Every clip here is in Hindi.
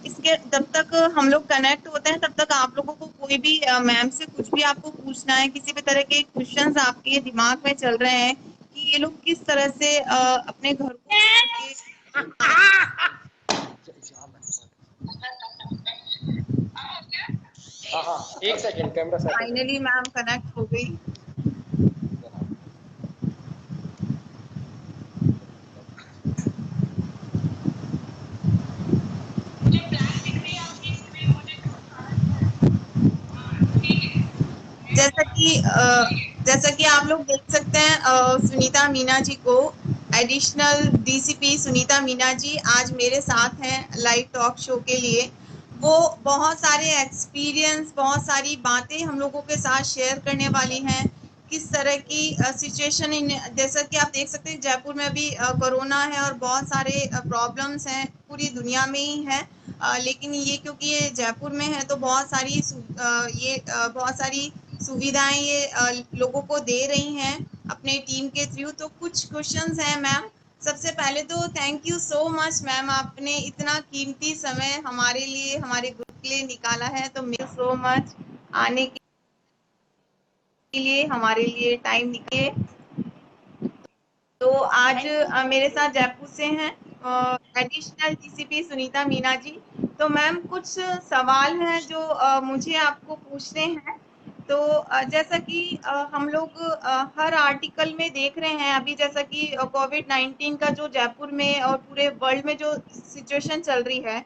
इसके जब तक हम लोग कनेक्ट होते हैं तब तक आप लोगों को कोई भी मैम से कुछ भी आपको पूछना है, किसी भी तरह के क्वेश्चंस आपके दिमाग में चल रहे हैं कि ये लोग किस तरह से अपने घर को छोड़ के हाँ हाँ, एक सेकंड, कैमरा सेट है। फाइनली मैम कनेक्ट हो गई। जैसा कि जैसा कि आप लोग देख सकते हैं सुनीता मीना जी को, एडिशनल डीसीपी सुनीता मीना जी आज मेरे साथ हैं लाइव टॉक शो के लिए। वो बहुत सारे एक्सपीरियंस, बहुत सारी बातें हम लोगों के साथ शेयर करने वाली हैं। किस तरह की सिचुएशन इन, जैसा कि आप देख सकते हैं जयपुर में अभी कोरोना है और बहुत सारे प्रॉब्लम्स हैं, पूरी दुनिया में ही है। लेकिन ये क्योंकि ये जयपुर में है तो बहुत सारी बहुत सारी सुविधाएं ये लोगों को दे रही हैं अपने टीम के थ्रू। तो कुछ क्वेश्चंस हैं मैम। सबसे पहले तो thank you so much ma'am, आपने इतना कीमती समय हमारे लिए, हमारे ग्रुप के लिए निकाला है। तो थैंक यू सो मच आने के लिए, हमारे लिए टाइम निकाले। तो आज मेरे साथ जयपुर से हैं एडिशनल डीसीपी सुनीता मीना जी। तो मैम कुछ सवाल हैं जो मुझे आपको पूछने हैं। तो जैसा कि हम लोग हर आर्टिकल में देख रहे हैं अभी, जैसा कि कोविड-19 का जो जयपुर में और पूरे वर्ल्ड में जो सिचुएशन चल रही है,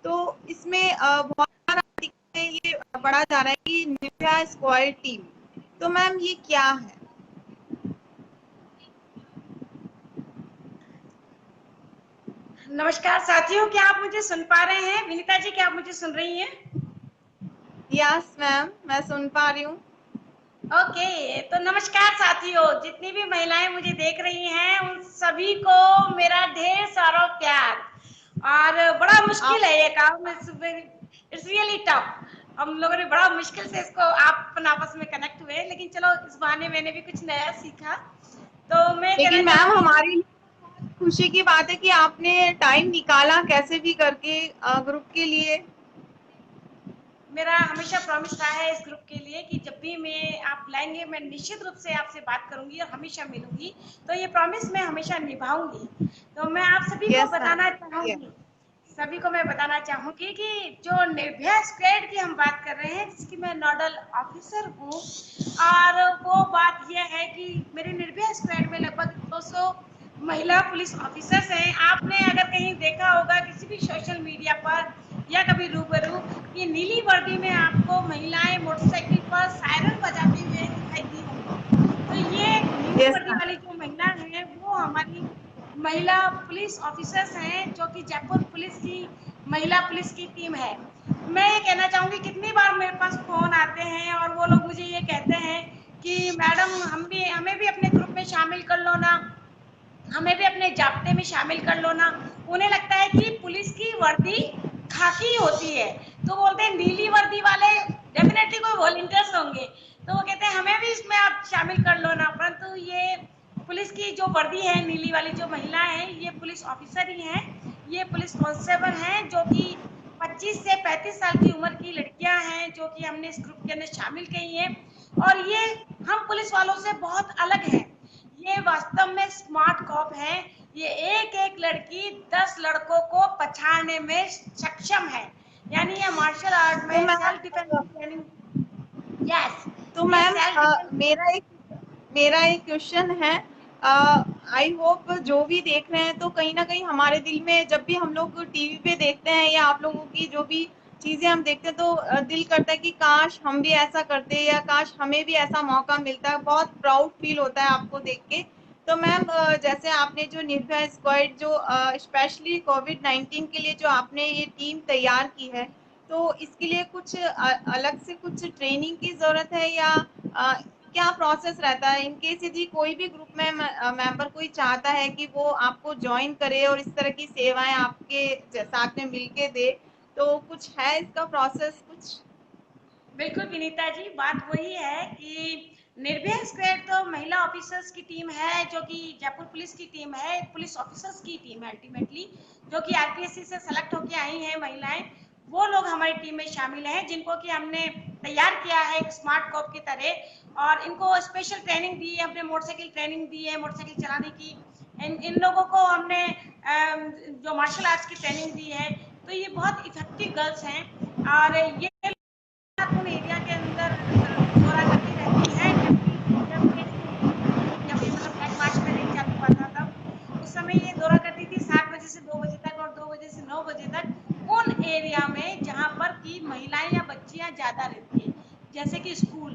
तो इसमें बहुत सारा आर्टिकल में ये पढ़ा जा रहा है कि निर्भया स्क्वाड टीम। तो मैम ये क्या है? नमस्कार साथियों, क्या आप मुझे सुन पा रहे हैं? विनीता जी, क्या आप मुझे सुन रही हैं? यस मैम, मैं सुन पा रही हूँ। ओके, तो नमस्कार साथियों, जितनी भी महिलाएं मुझे देख रही हैं उन सभी को मेरा ढेर सारा प्यार। और बड़ा मुश्किल है ये काम, इट्स रियली टफ। हम लोगों ने बड़ा मुश्किल से इसको आप आपस में कनेक्ट हुए, लेकिन चलो इस बहाने मैंने भी कुछ नया सीखा। तो मैं कहना लेकिन मैम चाहूंगी, हमारे लिए खुशी की बात है कि आपने टाइम निकाला कैसे भी करके ग्रुप के लिए। मेरा हमेशा प्रॉमिस रहा है इस ग्रुप के लिए कि जब भी मैं आप बुलाएंगे मैं निश्चित रूप से आपसे बात करूंगी और हमेशा मिलूंगी। तो ये प्रॉमिस मैं हमेशा निभाऊंगी। तो मैं आप सभी को यस बताना मैम। चाहूंगी, सभी को मैं बताना चाहूंगी कि जो निर्भया स्क्वाड की हम बात कर रहे हैं, जिसकी मैं नोडल ऑफिसर हूँ, और वो बात यह है कि मेरे निर्भया स्क्वाड में लगभग 200 महिला पुलिस ऑफिसर्स हैं। आपने अगर कहीं देखा होगा किसी भी सोशल मीडिया पर या कभी रूबरू, ये नीली वर्दी में आपको महिलाएं मोटरसाइकिल पर सायरन बजाते हुए दिखाई दी होंगी। तो ये नीली यस वर्दी मैम। वाली जो महिला है वो हमारी महिला पुलिस ऑफिसर्स हैं, जो कि जयपुर पुलिस की महिला पुलिस की टीम है। मैं ये कहना चाहूंगी, कितनी बार मेरे पास फोन आते हैं और वो लोग मुझे ये कहते हैं कि मैडम हमें भी अपने ग्रुप में शामिल कर लो ना, हमें भी अपने जाब्ते में शामिल कर लो ना। उन्हें लगता है कि पुलिस की वर्दी खाकी होती है, तो बोलते हैं नीली वर्दी वाले डेफिनेटली कोई वॉलंटियर्स होंगे, तो वो कहते हैं हमें भी इसमें आप शामिल कर लो ना। परंतु ये पुलिस की जो वर्दी है, नीली वाली जो महिला है, ये पुलिस ऑफिसर ही हैं। ये पुलिस कांस्टेबल हैं, जो कि 25 से 35 साल की उम्र की लड़कियां हैं, जो कि हमने इस ग्रुप के अंदर शामिल की हैं। और ये हम पुलिस वालों से बहुत अलग हैं। ये वास्तव में स्मार्ट कॉप है। ये एक एक लड़की 10 लड़कों को पछाड़ने में सक्षम है। यानी ये मार्शल आर्ट तो में सेल्फ डिफेंस मैम, की ट्रेनिंग। यस, तो ये मैम सेल्फ डिफेंस। मेरा एक क्वेश्चन है। आई होप जो भी देख रहे हैं तो कहीं ना कहीं हमारे दिल में जब भी हम लोग टीवी पे देखते हैं या आप लोगों की जो भी चीजें हम देखते हैं तो दिल करता है कि काश हम भी ऐसा करते या काश हमें भी ऐसा मौका मिलता है। बहुत प्राउड फील होता है आपको देख के। तो मैम जैसे आपने जो निर्भया स्क्वाड जो स्पेशली कोविड-19 के लिए जो आपने ये टीम तैयार की है, तो इसके लिए कुछ अलग से कुछ ट्रेनिंग की ज़रूरत है या क्या प्रोसेस रहता है? इन केस यदि कोई भी ग्रुप में मेंबर कोई चाहता है कि वो आपको जॉइन करे और इस तरह की सेवाएँ आपके साथ में मिलके दे, तो कुछ है इसका प्रोसेस कुछ? बिल्कुल विनीता जी, बात वही है कि निर्भया स्क्वाड तो महिला ऑफिसर्स की टीम है, जो कि जयपुर पुलिस की टीम है, पुलिस ऑफिसर्स की टीम है अल्टीमेटली, जो कि आरपीएससी से सेलेक्ट होके आई हैं महिलाएं। वो लोग हमारी टीम में शामिल हैं, जिनको कि हमने तैयार किया है एक स्मार्ट कॉप की तरह, और इनको स्पेशल ट्रेनिंग दी है, हमने मोटरसाइकिल ट्रेनिंग दी है मोटरसाइकिल चलाने की। इन लोगों को हमने जो मार्शल आर्ट्स की ट्रेनिंग दी है। तो ये बहुत इफेक्टिव गर्ल्स हैं, और ये एरिया के अंदर दौरा करती रहती हैं। जब ये मतलब फ्लैग मार्च में नहीं चालू हुआ था, तब उस समय ये दौरा करती थी 7 बजे से 2 बजे तक और 2 बजे से 9 बजे तक उन एरिया में जहाँ पर की महिलाएं या बच्चियां ज्यादा रहती है, जैसे कि स्कूल।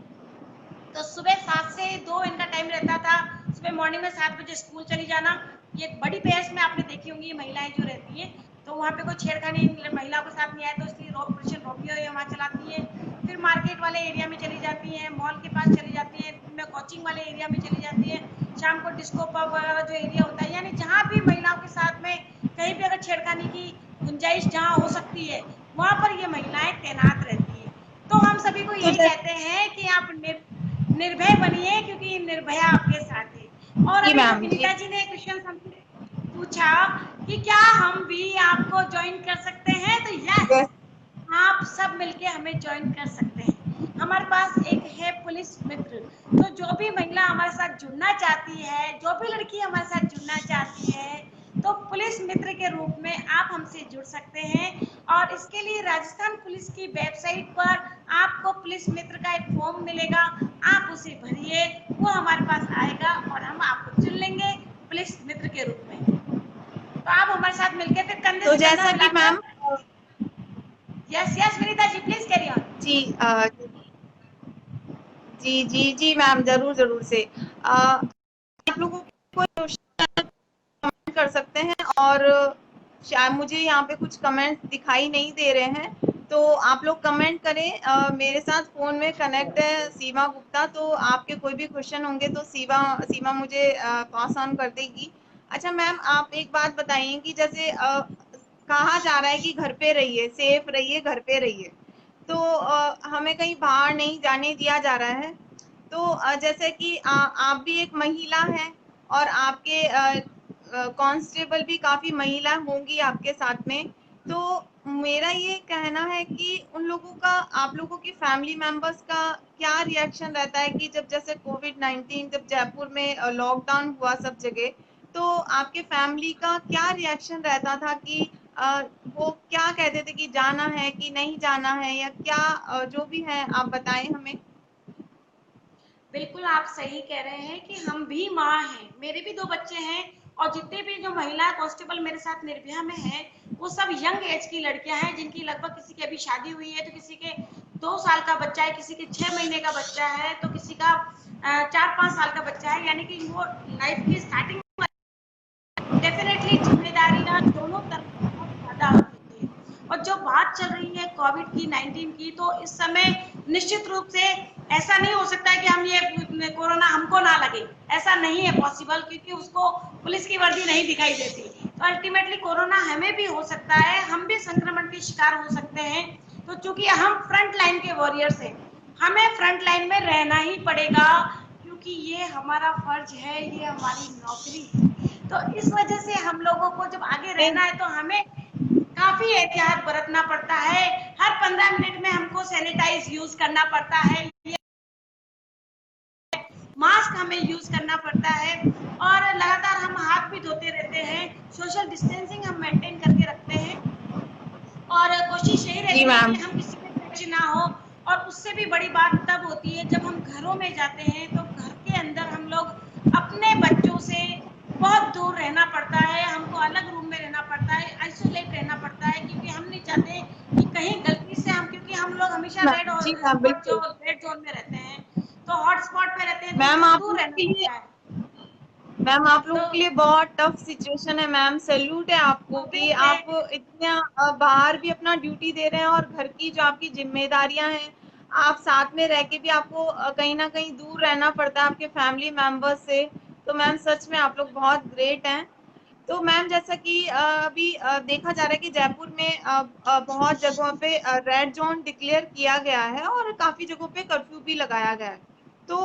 तो सुबह 7 से 2 इनका टाइम रहता था। सुबह मॉर्निंग में 7 बजे स्कूल चली जाना। ये बड़ी पेयर्स में आपने देखी होंगी महिलाएं जो रहती हैं, तो वहाँ पे कोई छेड़खानी महिलाओं के साथ नहीं आए, तो इसलिए ऑपरेशन रोमियो ये वहाँ चलाती है। फिर मार्केट वाले एरिया में चली जाती हैं, मॉल के पास चली जाती हैं, में कोचिंग वाले एरिया में चली जाती है, शाम को डिस्को पब वगैरह जो एरिया होता है, यानी जहाँ भी महिलाओं के साथ में कहीं भी अगर छेड़खानी की गुंजाइश जहाँ हो सकती है, वहाँ पर ये महिलाएं तैनात रहती है। तो हम सभी को यही कहते हैं कि आप निर्भय बनिए, क्योंकि निर्भया आपके साथ है। और जी अभी जो मैम जी। विनीता जी ने क्वेश्चन हमसे पूछा कि क्या हम भी आपको ज्वाइन कर सकते हैं, तो यस, Yes. आप सब मिलके हमें ज्वाइन कर सकते हैं। हमारे पास एक है पुलिस मित्र, तो जो भी महिला हमारे साथ जुड़ना चाहती है, जो भी लड़की हमारे साथ जुड़ना चाहती है, तो पुलिस मित्र के रूप में आप हमसे जुड़ सकते हैं। और इसके लिए राजस्थान पुलिस की वेबसाइट पर आपको पुलिस मित्र का एक फॉर्म मिलेगा, आप उसे भरिए, वो हमारे पास आएगा और हम आपको चुन लेंगे पुलिस मित्र के रूप में। तो आप हमारे साथ मिलकर फिर कंधे तो से कंधा जैसा कि मैम, मिलाकर। Yes yes Vinita ji, please carry on. जी जी जी जी मैम, जरूर जरूर से आप लोगों को कमेंट कर सकते हैं, और शायद मुझे यहाँ पे कुछ कमेंट दिखाई नहीं दे रहे हैं, तो आप लोग कमेंट करें। मेरे साथ फोन में कनेक्ट है सीमा गुप्ता, तो आपके कोई भी क्वेश्चन होंगे तो सीमा मुझे पास ऑन कर देगी। अच्छा मैम, आप एक बात बताइए कि जैसे कहा जा रहा है कि घर पे रहिए, सेफ रहिए, घर पे रहिए, तो हमें कहीं बाहर नहीं जाने दिया जा रहा है। तो जैसे कि आप भी एक महिला हैं, और आपके कांस्टेबल भी काफी महिला होंगी आपके साथ में। तो मेरा ये कहना है कि उन लोगों का, आप लोगों की फैमिली मेंबर्स का क्या रिएक्शन रहता है कि जब जैसे कोविड-19 जब जयपुर में लॉकडाउन हुआ सब जगह, तो आपके फैमिली का क्या रिएक्शन रहता था कि वो क्या कहते थे कि जाना है कि नहीं जाना है, या क्या जो भी है आप बताएं हमें। बिल्कुल आप सही कह रहे हैं कि हम भी माँ हैं, मेरे भी 2 बच्चे हैं, और जितने भी जो महिला कांस्टेबल मेरे साथ निर्भया में हैं, वो सब यंग एज की लड़कियां हैं, जिनकी लगभग किसी की अभी शादी हुई है, तो किसी के 2 साल का बच्चा है, किसी के 6 महीने का बच्चा है, तो किसी का 4-5 साल का बच्चा है, यानी कि वो लाइफ की स्टार्टिंग डेफिनेटली जिम्मेदारियां दोनों तरफ बहुत ज्यादा होती है। और जो बात चल रही है कोविड की 19 की, तो इस समय निश्चित रूप से ऐसा नहीं हो सकता है कि हम ये कोरोना हमको ना लगे, ऐसा नहीं है पॉसिबल, क्योंकि उसको पुलिस की वर्दी नहीं दिखाई देती। तो अल्टीमेटली कोरोना हमें भी हो सकता है, हम भी संक्रमण के शिकार हो सकते हैं। तो चूंकि हम फ्रंट लाइन के वॉरियर्स हैं, हमें फ्रंट लाइन में रहना ही पड़ेगा, क्योंकि ये हमारा फर्ज है, ये हमारी नौकरी है। तो इस वजह से हम लोगों को जब आगे रहना है, तो हमें काफी एहतियात बरतना पड़ता है। हर 15 मिनट में हमको सैनिटाइज यूज करना पड़ता है, मास्क हमें यूज करना पड़ता है, और लगातार हम हाथ भी धोते रहते हैं, सोशल डिस्टेंसिंग हम मेंटेन करके रखते हैं, और कोशिश यही जी रहती है मैम। कि हम किसी पे टच ना हो। और उससे भी बड़ी बात तब होती है जब हम घरों में जाते हैं, तो घर के अंदर हम लोग अपने बच्चों से बहुत दूर रहना पड़ता है, हमको अलग रूम में रहना पड़ता है, आइसोलेट रहना पड़ता है, क्योंकि हम नहीं चाहते कि कहीं गलती से हम, क्योंकि हम लोग हमेशा रेड जी मैम, स्पॉट जो बिल्कुल रेड जोन में रहते हैं, तो हॉट स्पॉट पे रहते हैं, तो मैम। उससे आप दूर लोगों रहना के लिए पड़ता है। मैम आप तो लोगों के लिए बहुत टफ सिचुएशन है मैम, सैल्यूट है आपको कि ऑब्वियसली आप इतने बाहर भी अपना ड्यूटी दे रहे हैं, और घर की जो आपकी जिम्मेदारियां हैं, आप साथ में रह के भी आपको कहीं ना कहीं दूर रहना पड़ता है आपके फैमिली मेंबर्स से। तो मैम सच में आप लोग बहुत ग्रेट हैं। तो मैम जैसा कि अभी देखा जा रहा है कि जयपुर में बहुत जगहों पे रेड जोन डिक्लेयर किया गया है, और काफी जगहों पे कर्फ्यू भी लगाया गया है। तो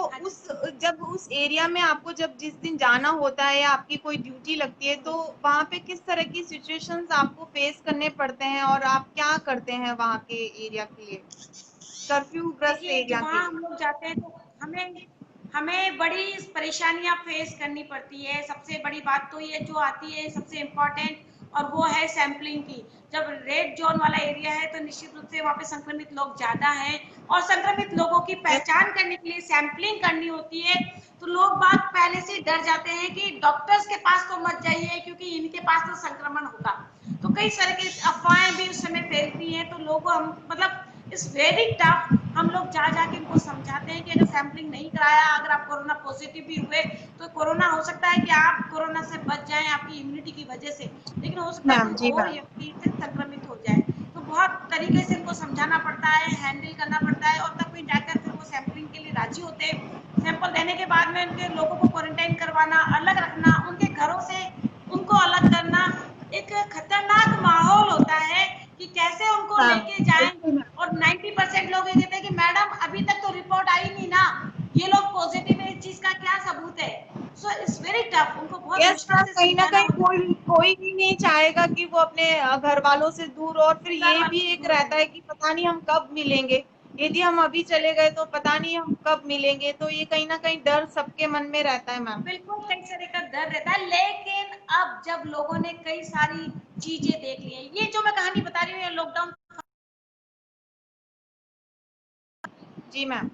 जब उस एरिया में आपको जब जिस दिन जाना होता है या आपकी कोई ड्यूटी लगती है, तो वहाँ पे किस तरह की सिचुएशंस आपको फेस करने पड़ते हैं और आप क्या करते हैं वहाँ के एरिया के लिए, कर्फ्यू ग्रस्त देखिए, एरिया जब के वहाँ लिए? हम लोग जाते हैं तो हमें हमें बड़ी परेशानियां फेस करनी पड़ती है। सबसे बड़ी बात तो ये जो आती है सबसे इम्पोर्टेंट, और वो है सैंपलिंग की। जब रेड जोन वाला एरिया है तो निश्चित रूप से वहाँ पे संक्रमित लोग ज्यादा हैं, और संक्रमित लोगों की पहचान करने के लिए सैंपलिंग करनी होती है। तो लोग बात पहले से डर जाते हैं कि डॉक्टर्स के पास तो मत जाइए क्योंकि इनके पास तो संक्रमण होगा। तो कई तरह की अफवाहें भी उस समय फैलती हैं, तो लोगों हम मतलब इट्स वेरी टफ। हम लोग जा जाके इनको समझाते हैं कि अगर सैंपलिंग नहीं कराया, अगर आप कोरोना पॉजिटिव भी हुए तो कोरोना हो सकता है कि आप कोरोना से बच जाएं आपकी इम्यूनिटी की वजह से, लेकिन हो सकता है मैम, कोई जी और मैम। व्यक्ति से संक्रमित हो जाए। तो बहुत तरीके से इनको समझाना पड़ता है, हैंडल करना पड़ता है, और तब भी जाकर फिर वो सैंपलिंग के लिए राजी होते हैं। सैंपल देने के बाद में उनके लोगों को क्वारंटाइन करवाना, अलग रखना, उनके घरों से उनको अलग करना, एक खतरनाक माहौल होता है कि कैसे उनको हाँ, लेके जाएं। बिल्कुल मैम। और 90% लोग ये कहते हैं कि मैडम अभी तक तो रिपोर्ट आई नहीं ना, ये लोग पॉजिटिव है, इस चीज का क्या सबूत है। सो इट्स वेरी टफ, उनको बहुत यस मुश्किल मैम, से कहीं ना समझाना कहीं होता कोई कोई भी नहीं चाहेगा कि वो अपने घर वालों से दूर, और फिर है घर ये भी वालों से एक दूर रहता रहे। है कि पता नहीं हम कब मिलेंगे। यदि हम अभी चले गए तो पता नहीं हम कब मिलेंगे, तो ये कहीं ना कहीं डर सबके मन में रहता है मैम। बिल्कुल कई तरह का डर रहता है, लेकिन अब जब लोगों ने कई सारी चीजें देख ली हैं, ये जो मैं कहानी बता रही हूँ ये लॉकडाउन जी मैम।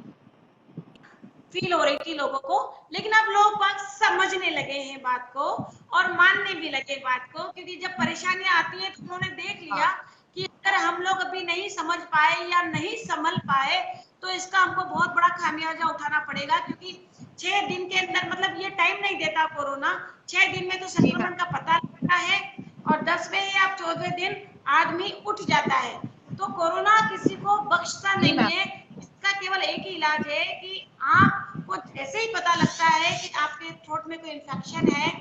फील हो रही थी लोगों को, लेकिन अब लोग बात समझने लगे हैं बात को, और मानने भी लगे बात को, क्योंकि जब परेशानियां आती हैं तो उन्होंने देख लिया हाँ कि अगर हम लोग अभी नहीं समझ पाए या नहीं संभल पाए तो इसका हमको बहुत बड़ा खामियाजा उठाना पड़ेगा। क्योंकि 6 दिन के अंदर, मतलब ये टाइम नहीं देता कोरोना, 6 दिन में तो जी संक्रमण मैम। का पता लगता है, और 10वें या 14वें दिन आदमी उठ जाता है। तो कोरोना किसी को बख्शता जी नहीं मैम। है। इसका केवल एक ही इलाज है कि आपको जैसे ही पता लगता है कि आपके थ्रोट में कोई इन्फेक्शन है,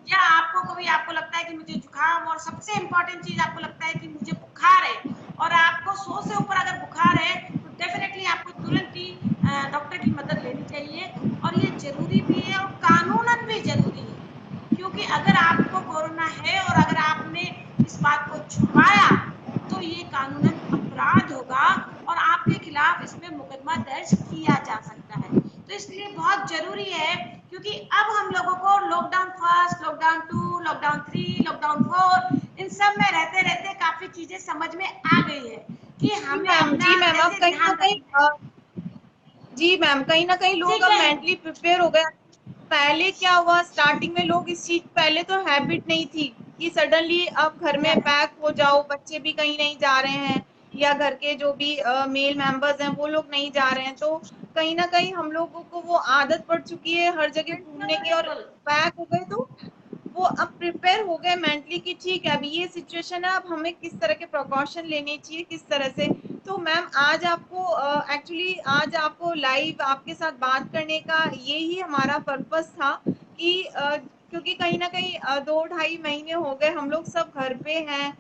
या आपको कभी आपको लगता है कि मुझे जुकाम, और सबसे इम्पोर्टेंट चीज आपको लगता है कि मुझे बुखार है, और आपको 100 से ऊपर अगर बुखार है, तो डेफिनेटली आपको तुरंत ही डॉक्टर की मदद लेनी चाहिए। और ये जरूरी भी है और कानूनन भी जरूरी है, क्योंकि अगर आपको कोरोना है और अगर आपने इस बात को छुपाया तो ये कानूनन अपराध होगा, और आपके खिलाफ इसमें मुकदमा दर्ज किया जा सकता है। तो इसलिए बहुत जरूरी है, क्योंकि अब हम लोगों को lockdown first, lockdown 2, lockdown 3, lockdown 4, इन सब में रहते रहते काफी चीजें समझ में आ गई है कि जी हमें मैम। अपना जी मैम, अब कैसे कहीं ना ध्यान कहीं रखना है। जी मैम, कहीं ना कहीं जी लोग अब कहें। मेंटली प्रिपेयर हो गए। पहले क्या हुआ, स्टार्टिंग में लोग इस चीज, पहले तो हैबिट नहीं थी कि सडनली अब घर में यस। पैक हो जाओ, बच्चे भी कहीं नहीं जा रहे हैं या घर के जो भी मेल मेंबर्स हैं वो लोग नहीं जा रहे हैं, तो कहीं ना कहीं हम लोगों को वो आदत पड़ चुकी है हर जगह बिल्कुल घूमने की, और बिल्कुल। पैक हो गए तो वो अब प्रिपेयर हो गए मेंटली कि ठीक है अभी ये सिचुएशन है, अब हमें किस तरह के प्रिकॉशन लेने चाहिए, किस तरह से। तो मैम, आज आपको एक्चुअली आज आपको लाइव आपके साथ बात करने का यही हमारा पर्पस था कि क्योंकि कहीं ना कहीं 2 ढाई महीने हो गए हम लोग सब घर पे हैं,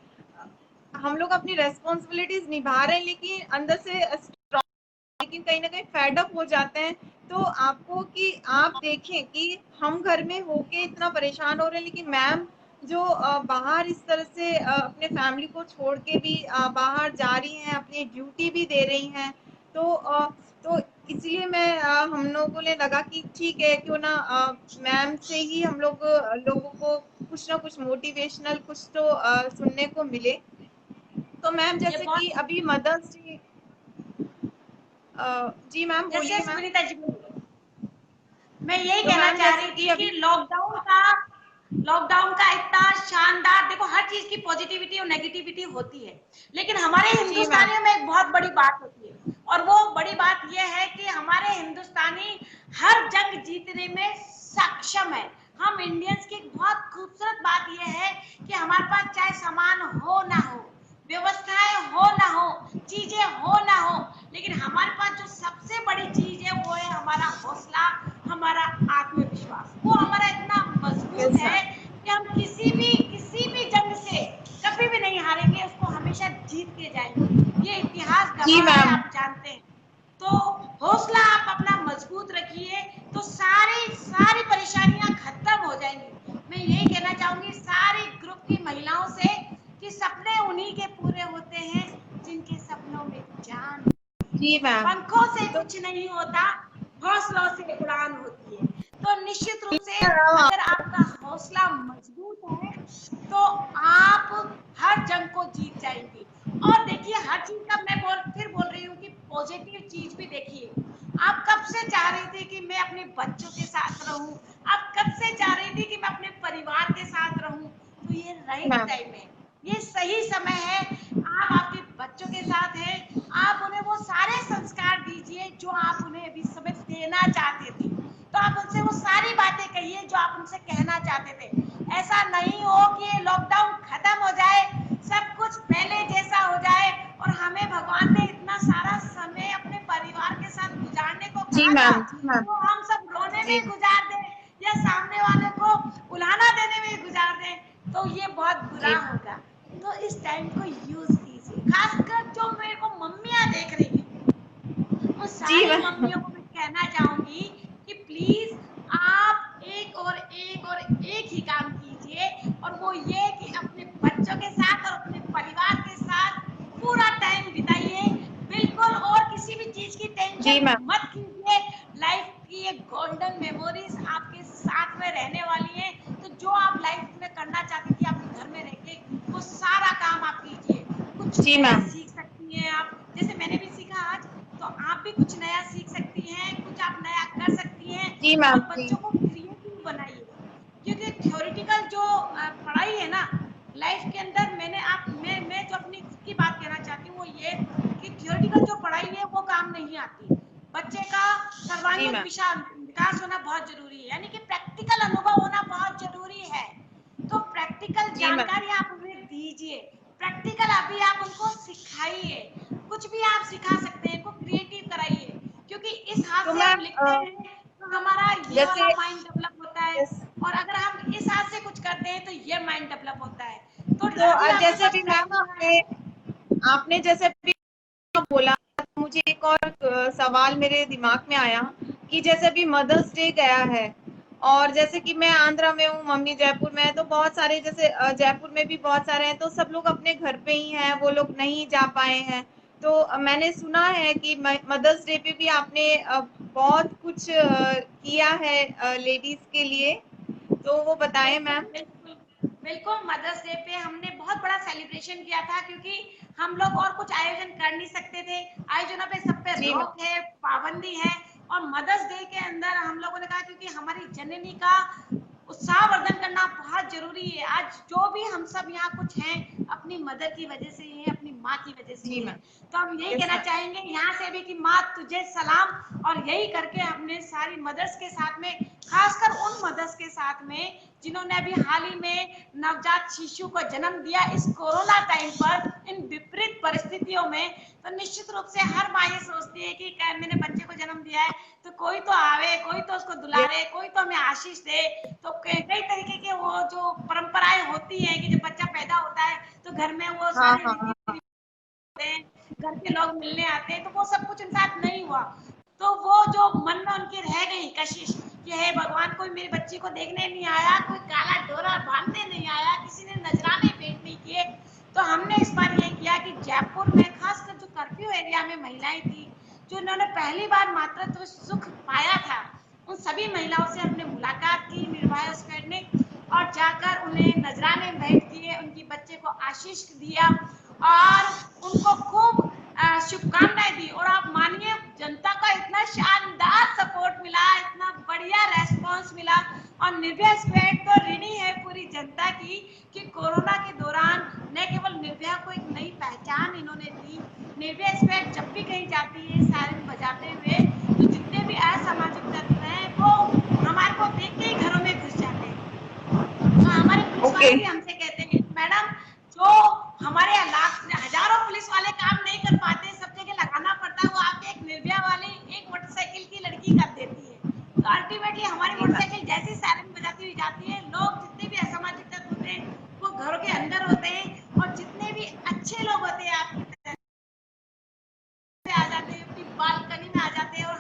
हम लोग अपनी रेस्पॉन्सिबिलिटीज निभा रहे हैं, लेकिन अंदर से लेकिन कहीं ना कहीं फेड अप हो जाते हैं। तो आपको कि आप देखें कि हम घर में होके इतना परेशान हो रहे हैं, लेकिन मैम जो बाहर इस तरह से अपने फैमिली को छोड़ के भी बाहर जा रही हैं, अपनी ड्यूटी भी दे रही हैं। तो तो इसलिए मैं हम लोगों ने लगा कि ठीक है, क्यों ना मैम से ही हम लोग लोगों को कुछ ना कुछ मोटिवेशनल कुछ तो सुनने को मिले। तो मैम, ये जैसे कि बहुत अभी मदर्स डे, जी मैम, यस बोलिए यस मैम। विनीता जी बोलिए। मैं यही तो कहना मैम, चाह जैसे रही कि थी कि अभी लॉकडाउन का इतना शानदार, देखो हर चीज की पॉजिटिविटी और नेगेटिविटी होती है, लेकिन हमारे जी मैम। हिंदुस्तानियों में एक बहुत बड़ी बात होती है, और वो बड़ी बात यह है कि हमारे हिंदुस्तानी हर जंग जीतने में सक्षम है। हम इंडियंस की एक बहुत खूबसूरत बात यह है कि हमारे पास चाहे सामान हो ना हो, व्यवस्थाएं हो ना हो, चीजें हो ना हो, लेकिन हमारे पास जो सबसे बड़ी चीज है वो है हमारा हौसला, हमारा आत्मविश्वास। वो हमारा इतना मजबूत यस है मैम। कि हम किसी भी जंग से कभी भी नहीं हारेंगे, उसको हमेशा जीत के जाएंगे। ये इतिहास जी गवाह है, मैम। आप जानते हैं। तो हौसला आप अपना मजबूत रखिए तो सारी परेशानियां खत्म हो जाएंगी। मैं यही कहना चाहूंगी सारी ग्रुप की महिलाओं से कि सपने उन्हीं के पूरे होते हैं जिनके सपनों में जान। जी मैम। पंखों से तो कुछ नहीं होता, हौसलों से उड़ान होती है। तो निश्चित रूप से मैम, अगर आपका हौसला मजबूत है तो आप हर जंग को जीत जाएंगे। और देखिए हर चीज का मैं फिर बोल रही हूँ कि पॉजिटिव चीज भी देखिए। आप कब से चाह रही थी कि मैं अपने बच्चों के साथ रहूं, आप कब से चाह रही थी कि मैं अपने परिवार के साथ रहूं, तो ये राइट मैम। टाइम है, ये सही समय है। आप आपके बच्चों के साथ हैं, आप उन्हें वो सारे संस्कार दीजिए जो आप उन्हें अभी समय देना चाहते थे। तो आप उनसे वो सारी बातें कहिए जो आप उनसे कहना चाहते थे। ऐसा नहीं हो कि ये लॉकडाउन खत्म हो जाए, सब कुछ पहले जैसा हो जाए और हमें भगवान ने इतना सारा समय अपने परिवार के साथ गुजारने को जी कहा था मैम। जी मैम। तो हम सब रोने जी में गुजार दें या सामने वाले को उलाहना देने में गुजार दें, तो ये बहुत बुरा जी होगा। तो इस टाइम को यूज कीजिए, खासकर जो मेरे को मम्मियां देख रही हैं, उन जी सारी मैम। मम्मियों को मैं कहना चाहूंगी कि प्लीज आप एक ही काम कीजिए और वो ये कि अपने बच्चों के साथ और अपने परिवार के साथ पूरा टाइम बिताइए। बिल्कुल और किसी भी चीज की जी टेंशन मैम। मत कीजिए। लाइफ की एक गोल्डन मेमोरीज आपके साथ में रहने वाली है। तो जो आप लाइफ में करना चाहती थी अपने घर में रह के, वो सारा काम आप कीजिए। कुछ जी नया मैम। सीख सकती हैं आप, जैसे मैंने भी सीखा आज, तो आप भी कुछ नया सीख सकती हैं, कुछ आप नया कर सकती हैं। जी मैम। और जी बच्चों को क्रिएटिव बनाइए, क्योंकि थ्योरेटिकल जो पढ़ाई है ना लाइफ के अंदर, मैं जो अपनी खुद की बात कहना चाहती हूँ वो ये कि थ्योरेटिकल जो पढ़ाई है वो काम नहीं आती। बच्चे का जी सर्वांगीण मैम। विकास होना बहुत जरूरी है, यानी कि प्रैक्टिकल अनुभव होना बहुत जरूरी है। तो प्रैक्टिकल जी मैम। जानकारी आप उन्हें दीजिए, प्रैक्टिकल अभी आप उनको सिखाइए। कुछ भी आप सिखा सकते हैं, को क्रिएटिव कराइए, क्योंकि इस हाथ तो से हम मैम लिखते हैं तो हमारा ये वाला जैसे माइंड डेवलप होता है, और अगर हम इस हाथ से कुछ करते हैं तो ये माइंड डेवलप होता है। तो अभी आपके जैसे पास भी मैम टाइम है। आपने जैसे भी बोला, तो मुझे एक और सवाल मेरे दिमाग में आया कि जैसे भी मदर्स डे गया है और जैसे कि मैं आंध्रा में हूँ, मम्मी जयपुर में है, तो बहुत सारे जैसे जयपुर में भी बहुत सारे हैं, तो सब लोग अपने घर पे ही हैं, वो लोग नहीं जा पाए हैं। तो मैंने सुना है कि मदर्स डे पे भी आपने बहुत कुछ किया है लेडीज के लिए, तो वो बताएं बिल्कुल मैम। बिल्कुल बिल्कुल, मदर्स डे पे हमने बहुत बड़ा सेलिब्रेशन किया था, क्योंकि हम लोग और कुछ आयोजन कर नहीं सकते थे। आयोजनों पे सब पे जी मैम। रोक है, पाबंदी है। और मदर्स डे के अंदर हम लोगों ने कहा क्योंकि हमारी जननी का उत्साहवर्धन करना बहुत जरूरी है। आज जो भी हम सब यहाँ कुछ हैं अपनी मदर की वजह से ही है, अपनी माँ की वजह से जी ही है। मैम। तो हम यही यस कहना मैम। चाहेंगे यहाँ से भी कि माँ तुझे सलाम। और यही करके हमने सारी मदर्स के साथ में, खासकर उन मदर्स के साथ में जिन्होंने अभी हाल ही में नवजात शिशु को जन्म दिया इस कोरोना टाइम पर, इन विपरीत परिस्थितियों में, तो निश्चित रूप से हर माँ ये सोचती है कि मैंने बच्चे को जन्म दिया है तो कोई तो आवे, कोई तो उसको दुलारे, कोई तो हमें आशीष दे। तो कई तरीके के वो जो परंपराएं होती हैं कि जब बच्चा पैदा होता है तो घर में वो हाँ सारे हाँ रीति हाँ। रिवाज हैं, घर के लोग मिलने आते हैं, तो वो सब कुछ उनके साथ नहीं हुआ। तो वो जो मन में उनकी रह गई कशिश कि हे भगवान, कोई मेरी बच्ची को देखने नहीं आया, कोई काला डोरा बांधने नहीं आया, किसी ने नजराने भेंट नहीं किए। तो हमने इस बार ये किया कि जयपुर में खासकर जो कर्फ्यू एरिया में महिलाएं थी, जो उन्होंने पहली बार मातृत्व सुख पाया था, उन सभी महिलाओं से हमने मुलाकात की निर्भया स्क्वाड ने, और जाकर उन्हें नजराने भेंट दिए, उनकी बच्चे को आशीष दिया और उनको खूब शुभकामनाएं दी। और आप मानिए जनता का इतना शानदार सपोर्ट मिला, इतना बढ़िया रेस्पॉन्स मिला। और निर्भया स्क्वाड तो ऋणी है पूरी जनता की कि कोरोना के दौरान न केवल निर्भया को एक नई पहचान इन्होंने दी। निर्भया स्क्वाड जब भी कहीं जाती है सायरन बजाते हुए, तो जितने भी असामाजिक तत्व हैं वो हमारे को देख के ही घरों में घुस जाते हैं। तो हमारे पुलिस ओके। वाले भी हमसे कहते हैं मैडम, जो हमारे हजारों पुलिस वाले काम नहीं कर पाते, सब जगह लगाना पड़ता है, वो आपके एक निर्भया वाली एक मोटरसाइकिल की लड़की कर देती है। तो अल्टीमेटली हमारी जी मैम। मोटरसाइकिल जैसे सायरन बजाती हुई जाती है, लोग जितने भी असामाजिक तत्व होते हैं वो घरों के अंदर होते हैं, और जितने भी अच्छे लोग होते हैं आपकी तरह आ जाते हैं, अपनी बालकनी में आ जाते हैं और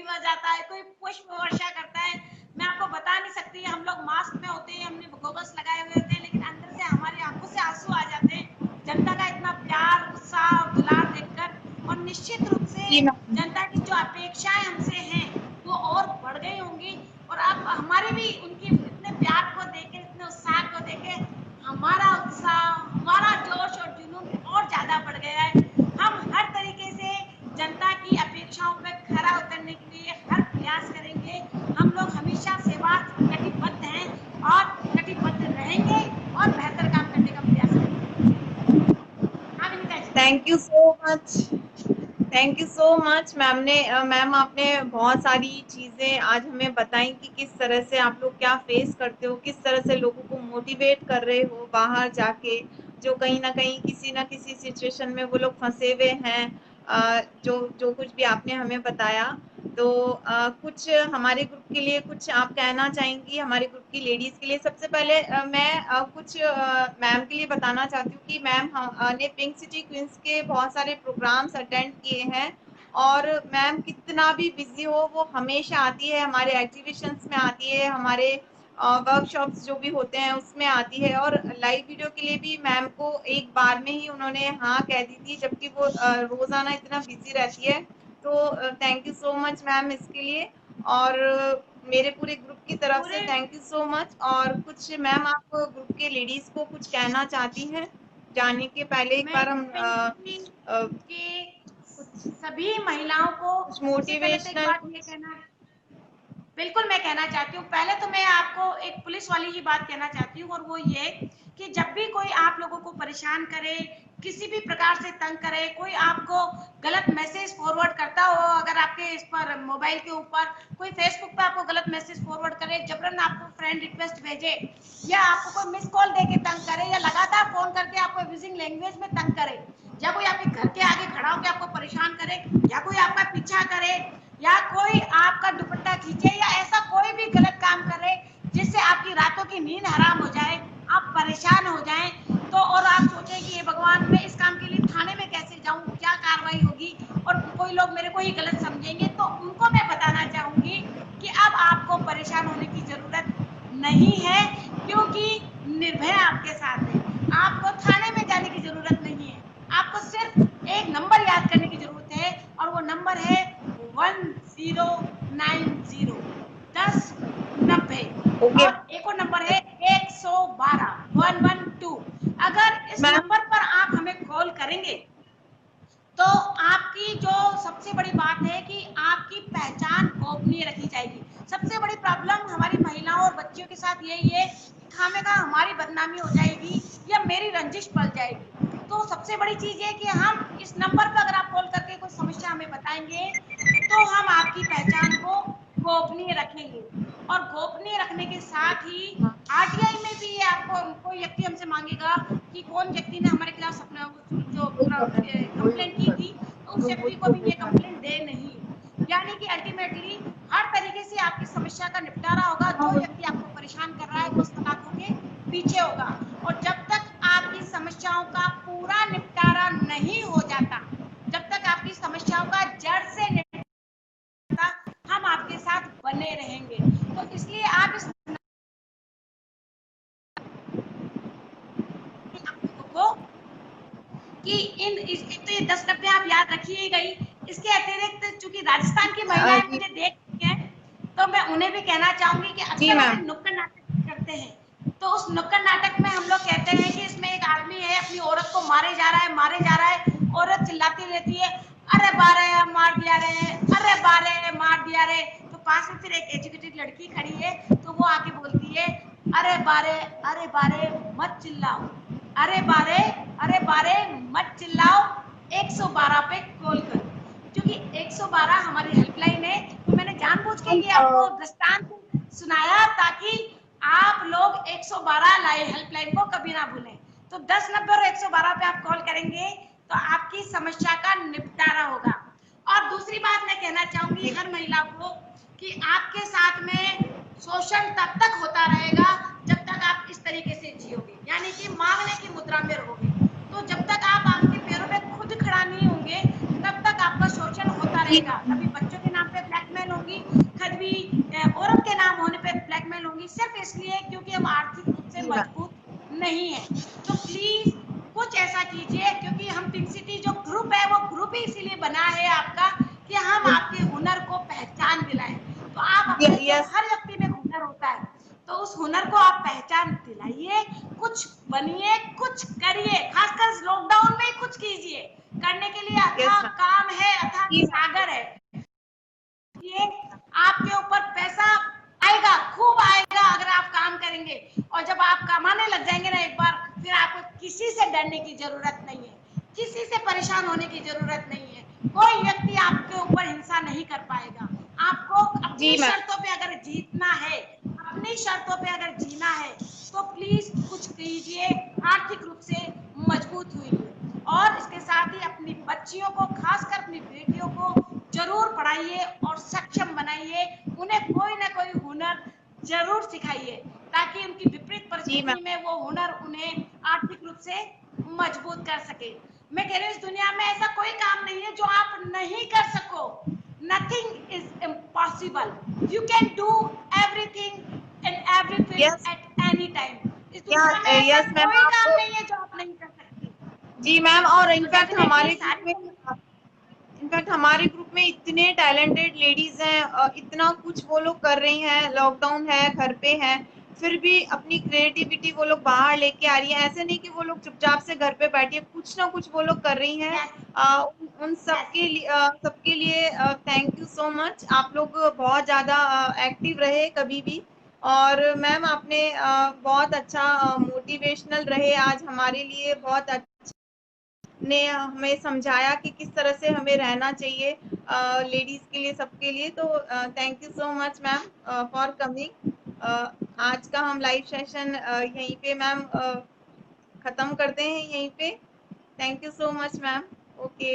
बजाता है, कोई पुष्प वर्षा करता है। मैं आपको बता नहीं सकती, हम लोग मास्क में होते हैं, हमने गोगल्स लगाए हुए होते हैं, लेकिन अंदर से हमारी आंखों से आंसू आ जाते हैं जनता का इतना प्यार, उत्साह और दुलार देखकर। और निश्चित रूप से जी मैम। जनता की जो अपेक्षाएं हमसे हैं वो और बढ़ गई होंगी, और अब हमारे भी उनकी इतने प्यार को देखे, इतने उत्साह को देखे हमारा उत्साह, हमारा जोश और जुनून और ज्यादा बढ़ गया है। हम हर तरीके से जनता की अपेक्षाओं पर खरा उतरने के लिए हर प्रयास करेंगे। हम लोग हमेशा सेवार्थ कटिबद्ध हैं और कटिबद्ध रहेंगे और बेहतर काम करने का प्रयास करेंगे। हाँ Vinita ji. Thank you so much, thank you so much ma'am आपने बहुत सारी चीजें आज हमें बताई कि किस तरह से आप लोग क्या फेस करते हो, किस तरह से लोगों को मोटिवेट कर रहे हो बाहर जाके, जो कहीं ना कहीं किसी ना किसी सिचुएशन में वो लोग फंसे हुए हैं। जो जो कुछ भी आपने हमें बताया, तो कुछ हमारे ग्रुप के लिए कुछ आप कहना चाहेंगी, हमारे ग्रुप की लेडीज के लिए? सबसे पहले मैं कुछ मैम के लिए बताना चाहती हूँ कि मैम हमने पिंक सिटी क्वींस के बहुत सारे प्रोग्राम्स अटेंड किए हैं, और मैम कितना भी बिजी हो वो हमेशा आती है, हमारे एग्जीबिशंस में आती है, हमारे वर्कशॉप्स जो भी होते हैं उसमें आती है, और लाइव वीडियो के लिए भी मैम को एक बार में ही उन्होंने हाँ कह दी थी, जबकि वो रोजाना इतना बिजी रहती है। तो thank you so much ma'am इसके लिए, और मेरे पूरे ग्रुप की तरफ से पूरे थैंक यू सो मच। और कुछ मैम आप ग्रुप के लेडीज को कुछ कहना चाहती हैं जाने के पहले? एक मैं बार हम कि सभी महिलाओं को कुछ सबसे पहले तो एक मोटिवेशनल बात ये कहना, बिल्कुल मैं कहना चाहती हूँ। पहले तो मैं आपको एक पुलिस वाली ही बात कहना चाहती हूँ, और वो ये कि जब भी कोई आप लोगों को परेशान करे, किसी भी प्रकार से तंग करे, कोई आपको गलत मैसेज फॉरवर्ड करता हो, अगर आपके इस पर मोबाइल के ऊपर कोई फेसबुक पे आपको गलत मैसेज फॉरवर्ड करे, जबरन आपको फ्रेंड रिक्वेस्ट भेजे, या आपको कोई मिस कॉल देके तंग करे, या लगातार फोन करके आपको यूजिंग लैंग्वेज में तंग करे, या कोई आपके घर के आगे खड़ा होकर आपको परेशान करे, या कोई आपका पीछा करे, या कोई आपका दुपट्टा खींचे, या ऐसा कोई भी गलत काम करे जिससे आपकी रातों की नींद हराम हो जाए, आप परेशान हो जाएं, तो और आप सोचें कि ये भगवान मैं इस काम के लिए थाने में कैसे जाऊं, क्या कार्रवाई होगी, और कोई लोग मेरे को ही गलत समझेंगे, तो उनको मैं बताना चाहूंगी कि अब आपको परेशान होने की जरूरत नहीं है, क्योंकि निर्भय आपके साथ है। आपको थाने में जाने की जरूरत नहीं है, आपको सिर्फ एक नंबर याद करने की जरूरत है, और वो नंबर है 1090 1090। ओके और एक और नंबर है 112 112। अगर इस मैम। नंबर पर आप हमें कॉल करेंगे तो आपकी जो सबसे बड़ी बात है कि आपकी पहचान गोपनीय रखी जाएगी। सबसे बड़ी प्रॉब्लम हमारी महिलाओं और बच्चियों के साथ यही है कि खामेखा हमारी बदनामी हो जाएगी या मेरी रंजिश पल जाएगी। तो सबसे बड़ी चीज है कि हम इस नंबर पर अगर आप कॉल करके कोई समस्या हमें बताएंगे तो हम आपकी पहचान को गोपनीय रखेंगे, और गोपनीय रखने के साथ ही आरटीआई में भी आपको कोई व्यक्ति हमसे मांगेगा कि कौन व्यक्ति ने हमारे खिलाफ अपना जो कंप्लेंट की थी, तो उस व्यक्ति को भी ये कंप्लेंट दे नहीं। यानी कि अल्टीमेटली हर तरीके से आपकी समस्या का निपटारा होगा। जो व्यक्ति आपको परेशान कर रहा है वो सलाखों के पीछे होगा, और जब तक आपकी समस्याओं का पूरा निपटारा नहीं हो जाता, जब तक आपकी समस्याओं का जड़ से निपटारा, हम आपके साथ बने रहेंगे। तो इसलिए आप इस को कि तो ये 1090 आप याद रखिए गई। इसके अतिरिक्त चूंकि राजस्थान की महिलाएं मुझे देख रही हैं, तो मैं उन्हें भी कहना चाहूंगी कि अक्सर हम नुक्कड़ नाटक करते हैं, तो उस नुक्कड़ नाटक में हम लोग कहते हैं कि इसमें एक आदमी है अपनी औरत को मारे जा रहा है, औरत चिल्लाती रहती है, अरे बारे मार दिया रे, अरे बारे मार दिया रे। तो पास में फिर एक एजुकेटेड लड़की खड़ी है, तो वो आके बोलती है, अरे बारे मत चिल्लाओ, अरे बारे मत चिल्लाओ, 112 पे कॉल करो। क्योंकि 112 हमारी हेल्पलाइन है, तो मैंने जानबूझ के ये आपको दृष्टांत सुनाया ताकि आप लोग 112 हेल्पलाइन को कभी ना भूलें। तो 1090 और 112 पे आप कॉल करेंगे तो आपकी समस्या का निपटारा होगा। और दूसरी बात मैं कहना चाहूंगी हर महिला को कि आपके साथ में शोषण तब तक होता रहेगा जब तक आप इस तरीके से जियोगे, यानी कि मांगने की मुद्रा में रहोगे। तो जब तक आप आपके पैरों पे खुद खड़ा नहीं होंगे तब तक आपका शोषण होता रहेगा। कभी बच्चों के नाम पे ब्लैकमेल होगा, बना है आपका कि हम आपके हुनर को पहचान दिलाएं। तो आप अपने हर व्यक्ति में हुनर होता है, तो उस हुनर को आप पहचान दिलाइए, कुछ बनिए, कुछ करिए, खासकर लॉकडाउन में कुछ कीजिए। करने के लिए अथाह काम है, अथाह सागर है। ये आपके ऊपर पैसा आएगा, खूब आएगा अगर आप काम करेंगे, और जब आप कमाने लग जाएंगे ना एक बार, फिर आपको किसी से डरने की जरूरत नहीं है, किसी से परेशान होने की जरूरत नहीं है। कोई व्यक्ति आपके ऊपर हिंसा नहीं कर पाएगा। आपको अपनी शर्तों पे अगर जीतना है, अपनी शर्तों पे अगर जीना है, तो प्लीज कुछ कीजिए, आर्थिक रूप से मजबूत हुई, और इसके साथ ही अपनी बच्चियों को, खासकर अपनी बेटियों को जरूर पढ़ाइए और सक्षम बनाइए। उन्हें कोई ना कोई हुनर जरूर सिखाइए, ताकि उनकी विपरीत परिस्थिति में वो हुनर उन्हें आर्थिक रूप से मजबूत कर सके। मैं कह रही हूँ, इस दुनिया में ऐसा कोई काम नहीं है जो आप नहीं कर सको। Nothing is impossible, you can do everything in every field at any time. इस दुनिया में ऐसा कोई काम नहीं है जो आप नहीं कर सकती। जी मैम, और इनफैक्ट हमारे ग्रुप में इतने टैलेंटेड लेडीज हैं, इतना कुछ वो लोग कर रही हैं, लॉकडाउन है, घर पे हैं, फिर भी अपनी क्रिएटिविटी वो लोग बाहर लेके आ रही है। ऐसे नहीं कि वो लोग चुपचाप से घर पे बैठी है, कुछ ना कुछ वो लोग कर रही हैं। उन सबके लिए थैंक यू सो मच। आप लोग बहुत ज़्यादा एक्टिव रहे कभी भी, और मैम आपने बहुत अच्छा मोटिवेशनल रहे आज हमारे लिए, बहुत अच्छा ने हमें समझाया कि किस तरह से हमें रहना चाहिए लेडीज के लिए, सबके लिए। तो thank you so much ma'am for coming. आज का हम लाइव सेशन यहीं पे मैम खत्म करते हैं यहीं पे। Thank you so much ma'am. Okay,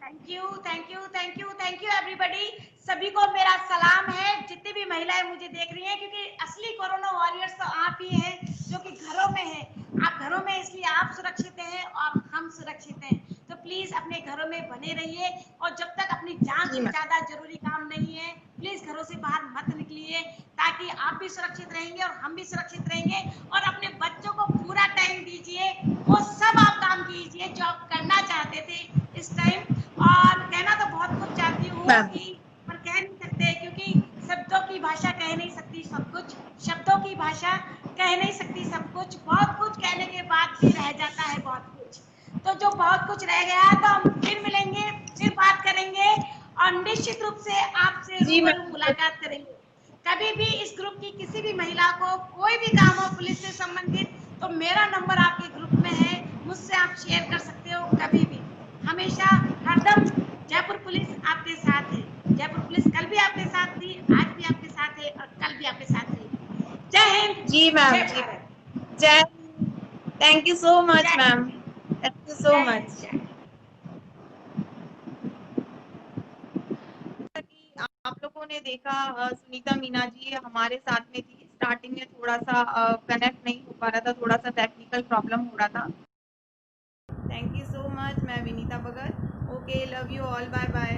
thank you, thank you, thank you, thank you everybody. सभी को मेरा सलाम है, जितनी भी महिलाएं मुझे देख रही हैं, क्योंकि असली कोरोना वॉरियर्स तो आप ही हैं जो कि घरों में हैं। आप घरों में, इसलिए आप सुरक्षित हैं और हम सुरक्षित हैं। तो प्लीज अपने घरों में बने रहिए, और जब तक अपनी जान से ज्यादा जरूरी काम नहीं है, प्लीज घरों से बाहर मत निकलिए, ताकि आप भी सुरक्षित रहेंगे और हम भी सुरक्षित रहेंगे। और अपने बच्चों को पूरा टाइम दीजिए, वो सब आप काम कीजिए जो आप करना चाहते थे इस टाइम। और कहना तो बहुत कुछ चाहती हूँ कि, पर कह नहीं सकते, क्योंकि शब्दों की भाषा कह नहीं सकती सब कुछ, शब्दों की भाषा कह नहीं सकती सब कुछ, बहुत कुछ कहने के बाद भी रह जाता है बहुत कुछ। तो जो बहुत कुछ रह गया तो हम फिर मिलेंगे, फिर बात करेंगे, और निश्चित रूप से आपसे रूबरू मुलाकात करेंगे। कभी भी इस ग्रुप की किसी भी महिला को कोई भी काम हो पुलिस से संबंधित, तो मेरा नंबर आपके ग्रुप में है, मुझसे आप शेयर कर सकते हो कभी भी। हमेशा हरदम जयपुर पुलिस आपके साथ है। जयपुर पुलिस कल भी आपके साथ थी, आज भी आपके साथ है, और कल भी आपके साथ रहेगी। जय हिंद। जी मैम, जय, thank you so much ma'am, thank you so much. आप लोगों ने देखा सुनीता मीना जी हमारे साथ में थी। स्टार्टिंग में थोड़ा सा कनेक्ट नहीं हो पा रहा था, थोड़ा सा टेक्निकल प्रॉब्लम हो रहा था। Thank you so much. मैं Vinita Bhagat. Okay, love you all, bye bye.